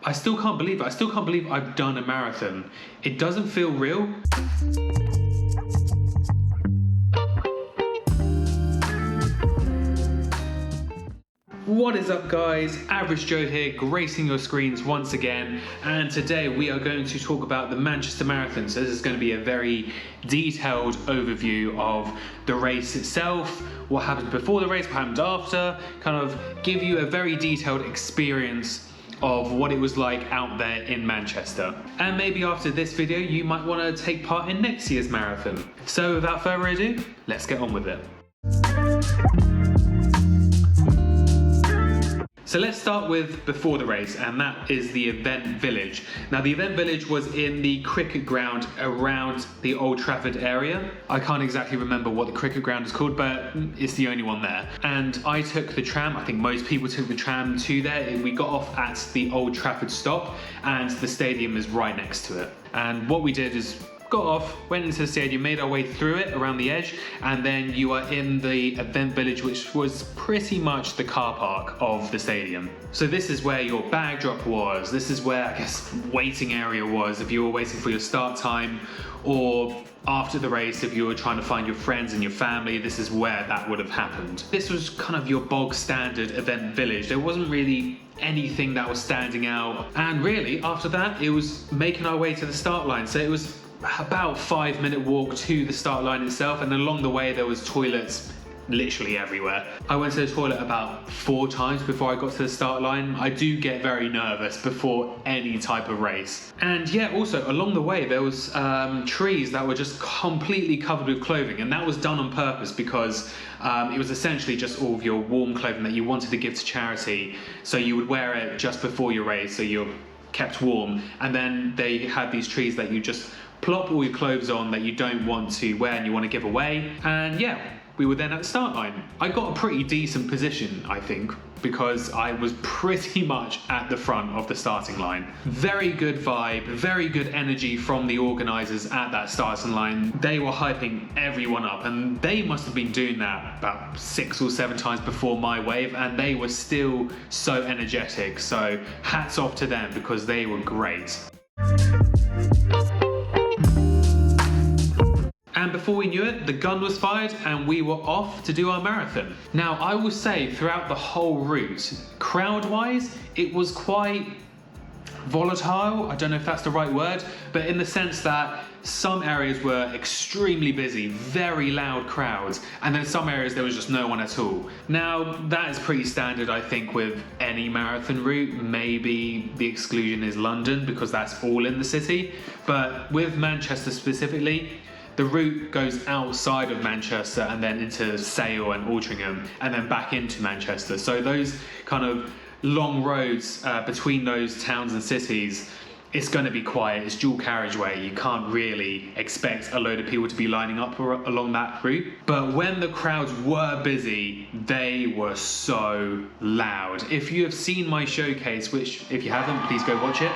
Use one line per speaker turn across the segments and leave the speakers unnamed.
I still can't believe it. I still can't believe I've done a marathon. It doesn't feel real. What is up, guys? Average Joe here, gracing your screens once again, and today we are going to talk about the Manchester Marathon. So this is going to be a very detailed overview of the race itself, what happened before the race, what happened after, kind of give you a very detailed experience of what it was like out there in Manchester. And maybe after this video you might want to take part in next year's marathon. So without further ado, let's get on with it. So let's start with before the race, and that is the event village. Now the event village was in the cricket ground around the Old Trafford area. I can't exactly remember what the cricket ground is called, but it's the only one there. And I took the tram, I think most people took the tram to there. We got off at the Old Trafford stop, and the stadium is right next to it. And what we did is got off, went into the stadium, made our way through it around the edge, and then you are in the event village, which was pretty much the car park of the stadium. So this is where your bag drop was. This is where, I guess, waiting area was if you were waiting for your start time, or after the race if you were trying to find your friends and your family. This is where that would have happened. This was kind of your bog standard event village. There wasn't really anything that was standing out, and really after that it was making our way to the start line. So it was about 5-minute walk to the start line itself, and along the way there was toilets literally everywhere. I went to the toilet about 4 times before I got to the start line. I do get very nervous before any type of race. And yeah, also along the way there was trees that were just completely covered with clothing, and that was done on purpose because it was essentially just all of your warm clothing that you wanted to give to charity. So you would wear it just before your race so you're kept warm, and then they had these trees that you just plop all your clothes on that you don't want to wear and you want to give away. And yeah, we were then at the start line. I got a pretty decent position, I think, because I was pretty much at the front of the starting line. Very good vibe, very good energy from the organisers at that starting line. They were hyping everyone up, and they must have been doing that about 6 or 7 times before my wave, and they were still so energetic. So hats off to them because they were great. And before we knew it, the gun was fired and we were off to do our marathon. Now, I will say throughout the whole route, crowd-wise, it was quite volatile. I don't know if that's the right word, but in the sense that some areas were extremely busy, very loud crowds, and then some areas there was just no one at all. Now, that is pretty standard, I think, with any marathon route. Maybe the exclusion is London because that's all in the city, but with Manchester specifically, the route goes outside of Manchester and then into Sale and Altrincham and then back into Manchester. So those kind of long roads between those towns and cities, it's going to be quiet. It's dual carriageway. You can't really expect a load of people to be lining up along that route. But when the crowds were busy, they were so loud. If you have seen my showcase, which if you haven't, please go watch it,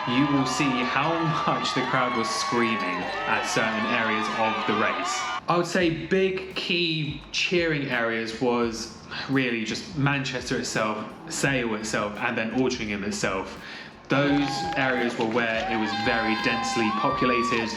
you will see how much the crowd was screaming at certain areas of the race. I would say big key cheering areas was really just Manchester itself, Sale itself, and then Altrincham itself. Those areas were where it was very densely populated,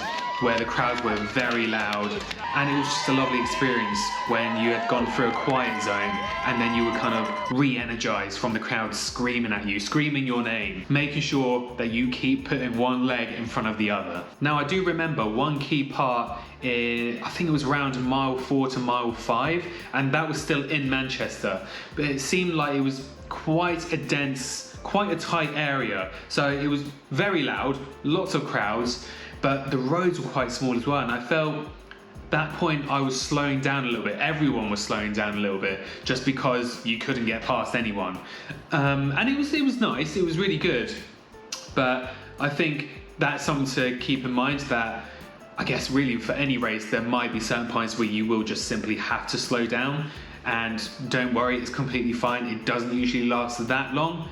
where the crowds were very loud, and it was just a lovely experience when you had gone through a quiet zone and then you were kind of re-energized from the crowd screaming at you, screaming your name, making sure that you keep putting one leg in front of the other. Now, I do remember one key part I think it was around mile 4 to mile 5, and that was still in Manchester, but it seemed like it was quite a dense, quite a tight area. So it was very loud, lots of crowds, but the roads were quite small as well, and I felt that point I was slowing down a little bit. Everyone was slowing down a little bit just because you couldn't get past anyone. And it was nice, it was really good. But I think that's something to keep in mind, that I guess really for any race there might be certain points where you will just simply have to slow down, and don't worry, it's completely fine. It doesn't usually last that long.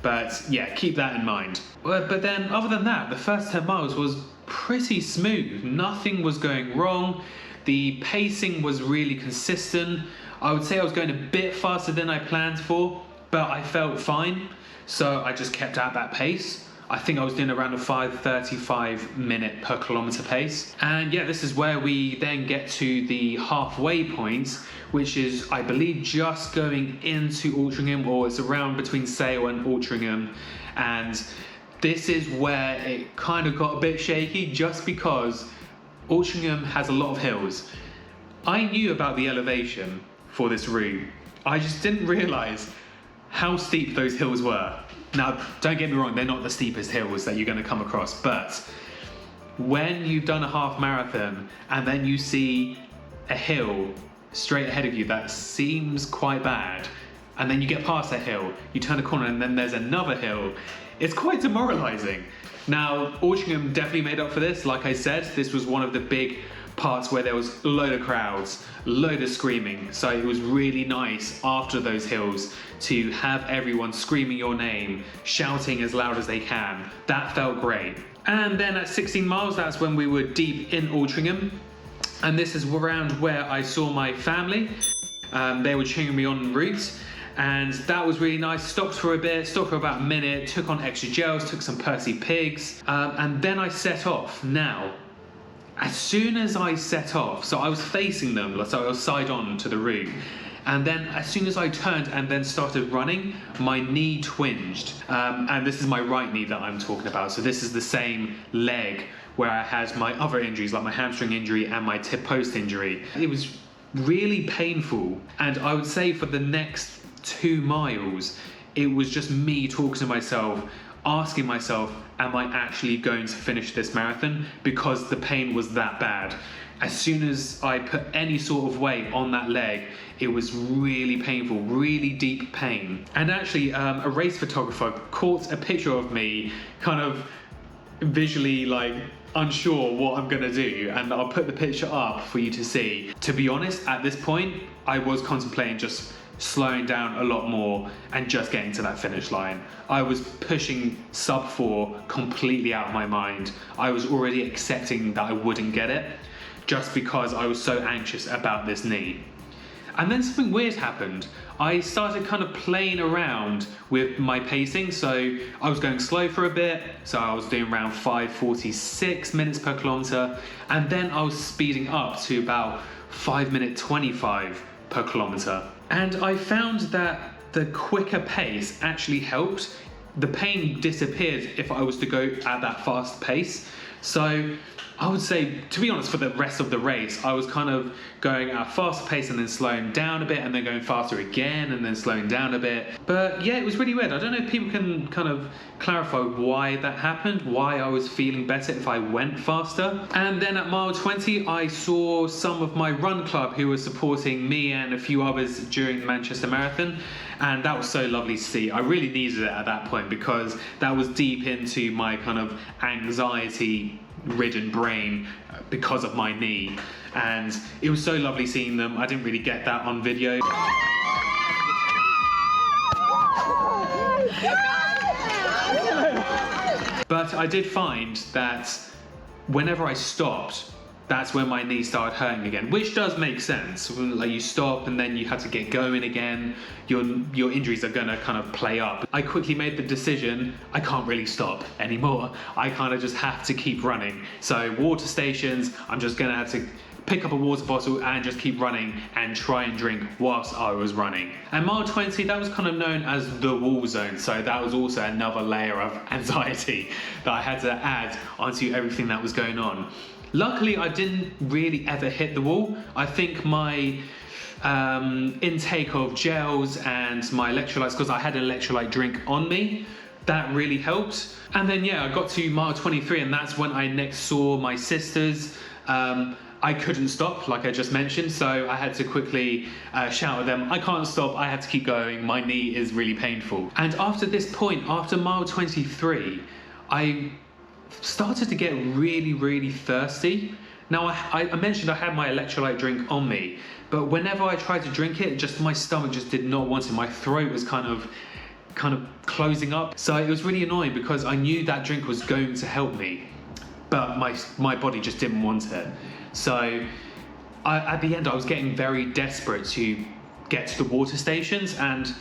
But yeah, keep that in mind. But then other than that, the first 10 miles was pretty smooth. Nothing was going wrong. The pacing was really consistent. I would say I was going a bit faster than I planned for, but I felt fine. So I just kept at that pace. I think I was doing around a 5:35 minute per kilometer pace. And yeah, this is where we then get to the halfway point, which is, I believe, just going into Altrincham, or it's around between Sale and Altrincham. And this is where it kind of got a bit shaky, just because Altrincham has a lot of hills. I knew about the elevation for this route. I just didn't realise how steep those hills were. Now, don't get me wrong, they're not the steepest hills that you're going to come across, but when you've done a half marathon and then you see a hill straight ahead of you that seems quite bad, and then you get past that hill, you turn a corner and then there's another hill, it's quite demoralising. Now, Altrincham definitely made up for this. Like I said, this was one of the big parts where there was a load of crowds, load of screaming. So it was really nice after those hills to have everyone screaming your name, shouting as loud as they can. That felt great. And then at 16 miles, that's when we were deep in Altrincham. And this is around where I saw my family. They were cheering me on en route. And that was really nice. Stopped for a bit, stopped for about a minute, took on extra gels, took some Percy Pigs, and then I set off. Now, as soon as I set off, so I was facing them, so I was side on to the route, and then as soon as I turned and then started running, my knee twinged. And this is my right knee that I'm talking about, so this is the same leg where I had my other injuries, like my hamstring injury and my tib post injury. It was really painful, and I would say for the next 2 miles, it was just me talking to myself, asking myself, am I actually going to finish this marathon? Because the pain was that bad. As soon as I put any sort of weight on that leg, it was really painful, really deep pain. And actually, a race photographer caught a picture of me kind of visually like unsure what I'm gonna do, and I'll put the picture up for you to see. To be honest, at this point, I was contemplating just slowing down a lot more and just getting to that finish line. I was pushing sub 4 completely out of my mind. I was already accepting that I wouldn't get it just because I was so anxious about this knee. And then something weird happened. I started kind of playing around with my pacing. So I was going slow for a bit. So I was doing around 5:46 minutes per kilometer. And then I was speeding up to about 5:25 per kilometer. And I found that the quicker pace actually helped. The pain disappeared if I was to go at that fast pace. So I would say, to be honest, for the rest of the race, I was kind of going at a faster pace and then slowing down a bit and then going faster again and then slowing down a bit. But yeah, it was really weird. I don't know if people can kind of clarify why that happened, why I was feeling better if I went faster. And then at mile 20, I saw some of my run club who were supporting me and a few others during the Manchester Marathon. And that was so lovely to see. I really needed it at that point because that was deep into my kind of anxiety-ridden brain because of my knee. And it was so lovely seeing them. I didn't really get that on video. But I did find that whenever I stopped, that's when my knee started hurting again, which does make sense. Like, you stop and then you have to get going again, your injuries are gonna kind of play up. I quickly made the decision, I can't really stop anymore. I kind of just have to keep running. So water stations, I'm just gonna have to pick up a water bottle and just keep running and try and drink whilst I was running. And mile 20, that was kind of known as the wall zone. So that was also another layer of anxiety that I had to add onto everything that was going on. Luckily, I didn't really ever hit the wall. I think my intake of gels and my electrolytes, because I had an electrolyte drink on me, that really helped. And then yeah, I got to mile 23 and that's when I next saw my sisters. I couldn't stop, like I just mentioned, so I had to quickly shout at them, I can't stop, I have to keep going, my knee is really painful. And after this point, after mile 23, I started to get really, really thirsty. Now, I mentioned I had my electrolyte drink on me, but whenever I tried to drink it, just my stomach just did not want it. My throat was kind of closing up. So it was really annoying because I knew that drink was going to help me, but my body just didn't want it. So at the end, I was getting very desperate to get to the water stations. And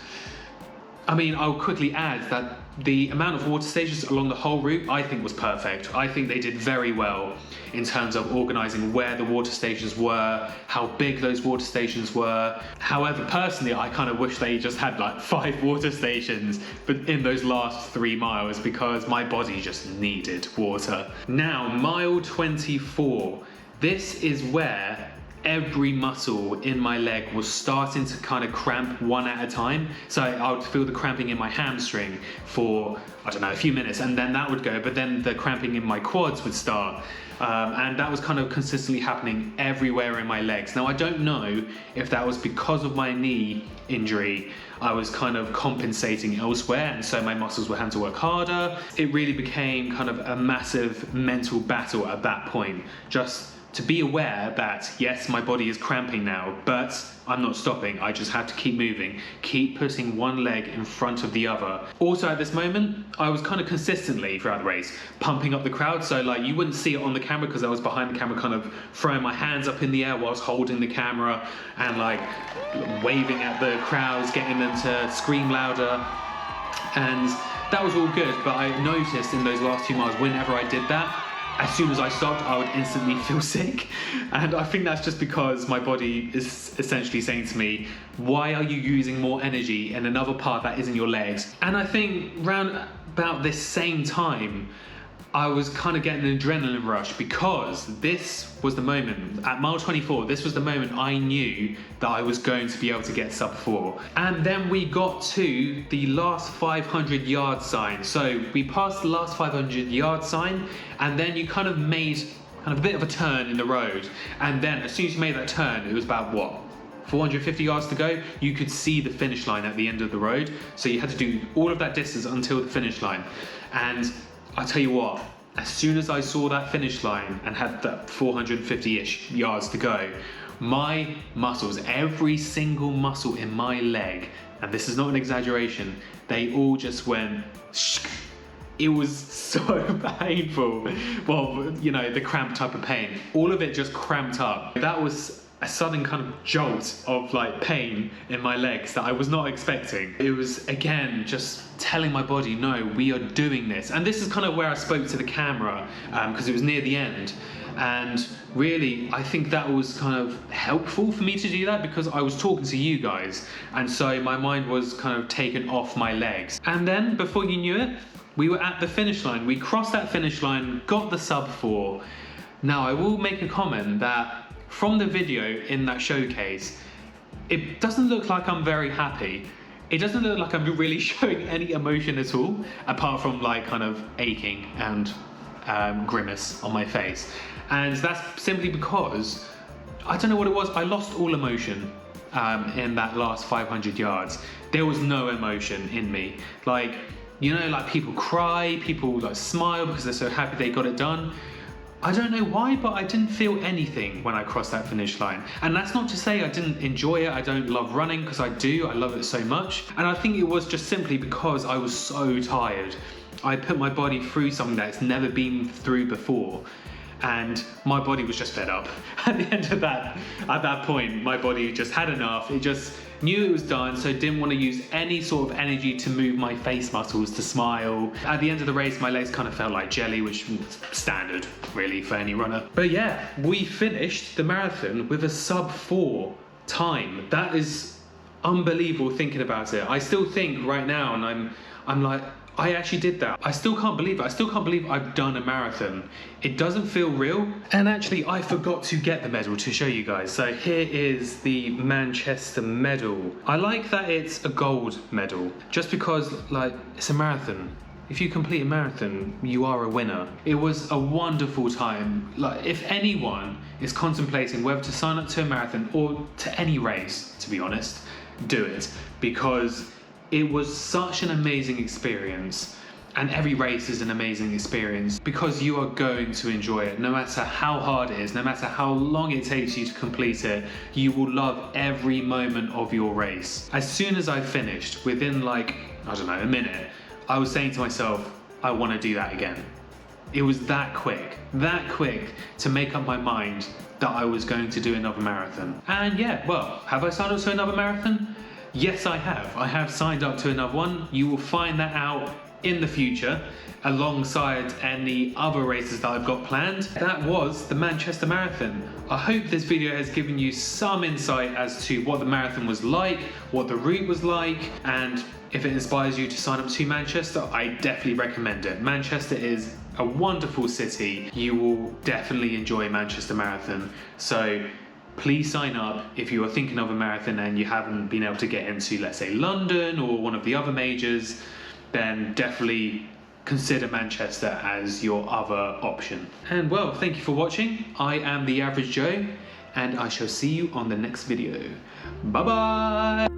I mean, I'll quickly add that the amount of water stations along the whole route, I think, was perfect. I think they did very well in terms of organising where the water stations were, how big those water stations were. However, personally, I kind of wish they just had like 5 water stations but in those last 3 miles, because my body just needed water. Now, mile 24. This is where every muscle in my leg was starting to kind of cramp one at a time. So I would feel the cramping in my hamstring for, I don't know, a few minutes, and then that would go, but then the cramping in my quads would start. And that was kind of consistently happening everywhere in my legs. Now, I don't know if that was because of my knee injury. I was kind of compensating elsewhere, and so my muscles were having to work harder. It really became kind of a massive mental battle at that point. Just to be aware that, yes, my body is cramping now, but I'm not stopping. I just have to keep moving, keep putting one leg in front of the other. Also, at this moment, I was kind of consistently throughout the race pumping up the crowd. So like, you wouldn't see it on the camera because I was behind the camera, kind of throwing my hands up in the air whilst holding the camera and like waving at the crowds, getting them to scream louder. And that was all good, but I noticed in those last few miles, whenever I did that, as soon as I stopped, I would instantly feel sick. And I think that's just because my body is essentially saying to me, why are you using more energy in another part that isn't your legs? And I think round about this same time, I was kind of getting an adrenaline rush, because this was the moment, at mile 24, this was the moment I knew that I was going to be able to get sub 4. And then we got to the last 500 yard sign. So we passed the last 500 yard sign, and then you kind of made kind of a bit of a turn in the road. And then as soon as you made that turn, it was about what? 450 yards to go. You could see the finish line at the end of the road. So you had to do all of that distance until the finish line. And I tell you what, as soon as I saw that finish line and had that 450-ish yards to go, my muscles, every single muscle in my leg, and this is not an exaggeration, they all just went shk. It was so painful. Well, you know, the cramp type of pain. All of it just cramped up. That was a sudden kind of jolt of like pain in my legs that I was not expecting. It was, again, just telling my body, no, we are doing this. And this is kind of where I spoke to the camera, because it was near the end. And really, I think that was kind of helpful for me to do that, because I was talking to you guys. And so my mind was kind of taken off my legs. And then before you knew it, we were at the finish line. We crossed that finish line, got the sub 4. Now, I will make a comment that from the video in that showcase, it doesn't look like I'm very happy. It doesn't look like I'm really showing any emotion at all, apart from like kind of aching and grimace on my face. And that's simply because, I don't know what it was, I lost all emotion in that last 500 yards. There was no emotion in me. Like, you know, like people cry, people like smile because they're so happy they got it done. I don't know why, but I didn't feel anything when I crossed that finish line. And that's not to say I didn't enjoy it. I don't love running, because I do. I love it so much. And I think it was just simply because I was so tired. I put my body through something that it's never been through before. And my body was just fed up. At the end of that, at that point, my body just had enough. It just knew it was done, so didn't want to use any sort of energy to move my face muscles, to smile. At the end of the race, my legs kind of felt like jelly, which is standard, really, for any runner. But yeah, we finished the marathon with a sub 4 time. That is unbelievable thinking about it. I still think right now, and I'm like, I actually did that. I still can't believe it. I still can't believe I've done a marathon. It doesn't feel real. And actually, I forgot to get the medal to show you guys. So here is the Manchester medal. I like that it's a gold medal, just because, like, it's a marathon. If you complete a marathon, you are a winner. It was a wonderful time. Like, if anyone is contemplating whether to sign up to a marathon or to any race, to be honest, do it, because it was such an amazing experience. And every race is an amazing experience, because you are going to enjoy it. No matter how hard it is, no matter how long it takes you to complete it, you will love every moment of your race. As soon as I finished, within like, I don't know, a minute, I was saying to myself, I want to do that again. It was that quick to make up my mind that I was going to do another marathon. And yeah, well, have I signed up to another marathon? Yes, I have. I have signed up to another one. You will find that out in the future, alongside any other races that I've got planned. That was the Manchester Marathon. I hope this video has given you some insight as to what the marathon was like, what the route was like, and if it inspires you to sign up to Manchester, I definitely recommend it. Manchester is a wonderful city. You will definitely enjoy Manchester Marathon. So please sign up if you are thinking of a marathon and you haven't been able to get into, let's say, London or one of the other majors, then definitely consider Manchester as your other option. And well, thank you for watching. I am The Average Joe, and I shall see you on the next video. Bye bye!